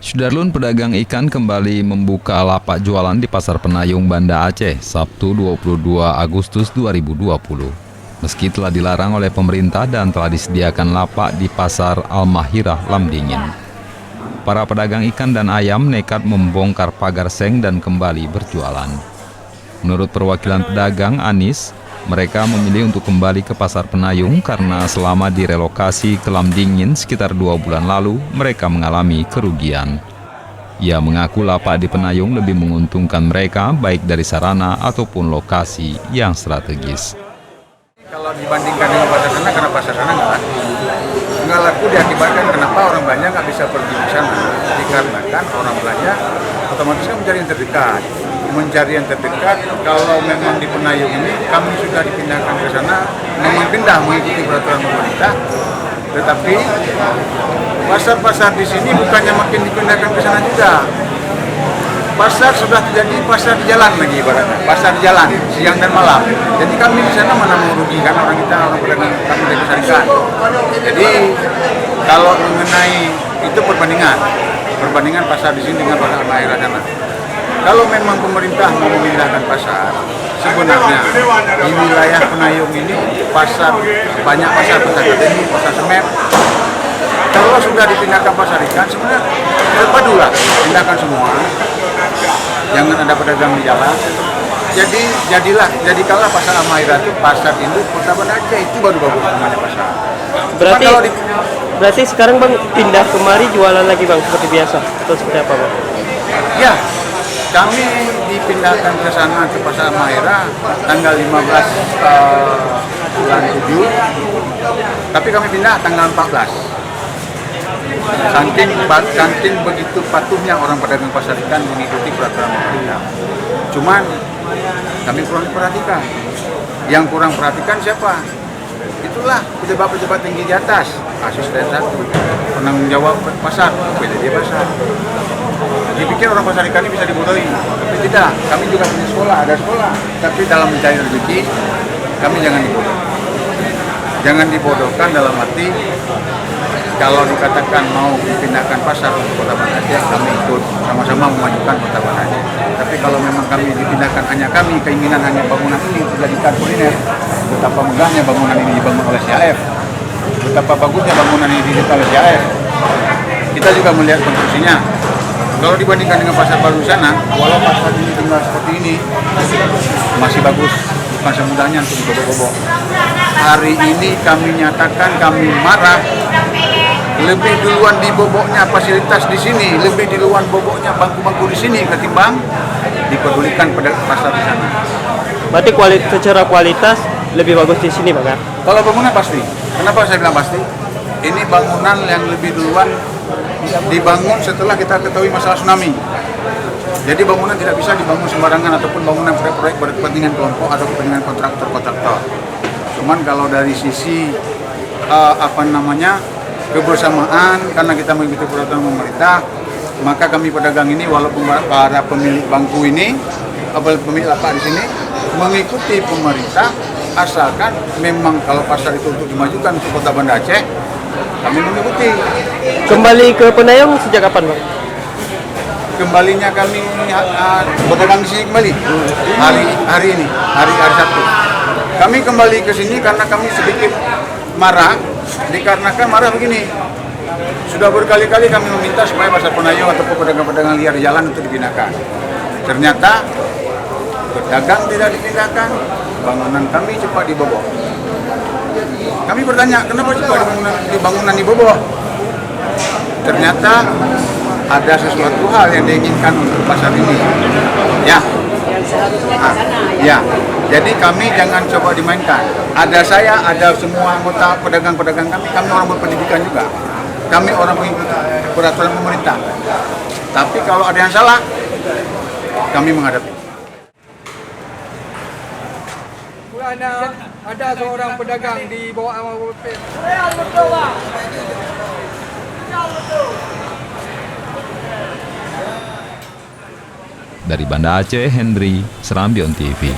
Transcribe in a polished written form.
Sudarlun, pedagang ikan kembali membuka lapak jualan di Pasar Penayung, Banda Aceh, Sabtu 22 Agustus 2020. Meski telah dilarang oleh pemerintah dan telah disediakan lapak di Pasar Al-Mahirah, Lamdingin. Para pedagang ikan dan ayam nekat membongkar pagar seng dan kembali berjualan. Menurut perwakilan pedagang, Anis, mereka memilih untuk kembali ke Pasar Penayung karena selama direlokasi ke Lamdingin sekitar 2 bulan lalu, mereka mengalami kerugian. Ia mengaku lapak di Penayung lebih menguntungkan mereka baik dari sarana ataupun lokasi yang strategis. Kalau dibandingkan dengan pasar sana, karena pasar sana nggak laku diakibatkan kenapa orang banyak nggak bisa pergi ke sana, dikarenakan orang belanja otomatis kan mencari yang terdekat. Kalau memang di Penayung ini kami sudah dipindahkan ke sana, memang pindah mengikuti peraturan pemerintah, tetapi pasar-pasar di sini bukannya makin dipindahkan ke sana juga. Pasar sudah terjadi pasar di jalan lagi ibaratnya, pasar di jalan siang dan malam. Jadi kami di sana mana mau rugikan orang pedagang kami dari syarikat. Jadi kalau mengenai itu perbandingan pasar di sini dengan pasar Al-Mahirah sana. Kalau memang pemerintah mau memindahkan pasar, sebenarnya di wilayah Penayung ini banyak pasar ini, pasar semen. Kalau sudah dipindahkan pasar ikan, sebenarnya terpadulah, pindahkan semua. Jangan ada pedagang di jalan. Jadikanlah pasar Al-Mahirah itu pasar induk Kota Banda Aceh, itu baru bagus namanya pasar. Berarti sekarang Bang pindah kemari jualan lagi Bang seperti biasa atau seperti apa Bang? Ya, kami dipindahkan ke sana ke pasar Al-Mahirah tanggal 15 bulan 7, tapi kami pindah tanggal 14. Saking begitu patuhnya orang pedagang pasar ikan mengikuti peraturan pemerintah. Cuman kami kurang diperhatikan. Yang kurang perhatikan siapa? Itulah pejabat-pejabat tinggi di atas, asisten 1, penanggung jawab pasar, PDD pasar. Dipikir orang pasar ikan ini bisa dibodohi, tapi tidak. Kami juga punya sekolah, ada sekolah. Tapi dalam mencari rezeki, kami jangan dibodoh. Jangan dibodohkan dalam arti kalau dikatakan mau dipindahkan pasar untuk Kota Banda Aceh, kami ikut sama-sama memajukan Kota Banda Aceh. Tapi kalau memang kami dipindahkan keinginan hanya bangunan ini dijadikan kuliner, betapa megahnya bangunan ini dibangun oleh CAF, betapa bagusnya bangunan ini dibangun oleh CAF. Kita juga melihat konstruksinya. Kalau dibandingkan dengan pasar baru sana, walau pasar ini tinggal seperti ini, masih bagus, bukan semudahnya untuk dibobok-bobok. Hari ini kami nyatakan kami marah. Lebih duluan diboboknya fasilitas di sini, lebih duluan boboknya bangku-bangku di sini ketimbang dipedulikan pada pasar di sana. Berarti secara kualitas lebih bagus di sini Bang? Kalau bangunan pasti. Kenapa saya bilang pasti? Ini bangunan yang lebih duluan dibangun setelah kita ketahui masalah tsunami. Jadi bangunan tidak bisa dibangun sembarangan ataupun bangunan proyek berkepentingan kelompok atau kepentingan kontraktor. Cuman kalau dari sisi kebersamaan, karena kita mengikuti peraturan pemerintah, maka kami pedagang ini walaupun para pemilik bangku ini, pemilik lapak di sini mengikuti pemerintah, asalkan memang kalau pasar itu untuk dimajukan untuk Kota Banda Aceh, kami mengikuti. Kembali ke Penayung sejak kapan Bang? Kembalinya kami pedagang di sini kembali hari ini, hari Sabtu. Kami kembali ke sini karena kami sedikit marah, dikarenakan marah begini. Sudah berkali-kali kami meminta supaya pasar Penayung ataupun pedagang-pedagang liar di jalan untuk dipindahkan. Ternyata pedagang tidak dipindahkan, bangunan kami cepat dibobok. Kami bertanya, kenapa cepat bangunan dibobok? Ternyata ada sesuatu hal yang diinginkan untuk pasar ini. Ya, jadi kami jangan coba dimainkan. Ada saya, ada semua anggota pedagang-pedagang kami orang berpendidikan juga. Kami orang mengikuti peraturan pemerintah. Tapi kalau ada yang salah, kami menghadapi. Ada seorang pedagang di bawah amal BP. Dari Banda Aceh, Henry, Serambion TV.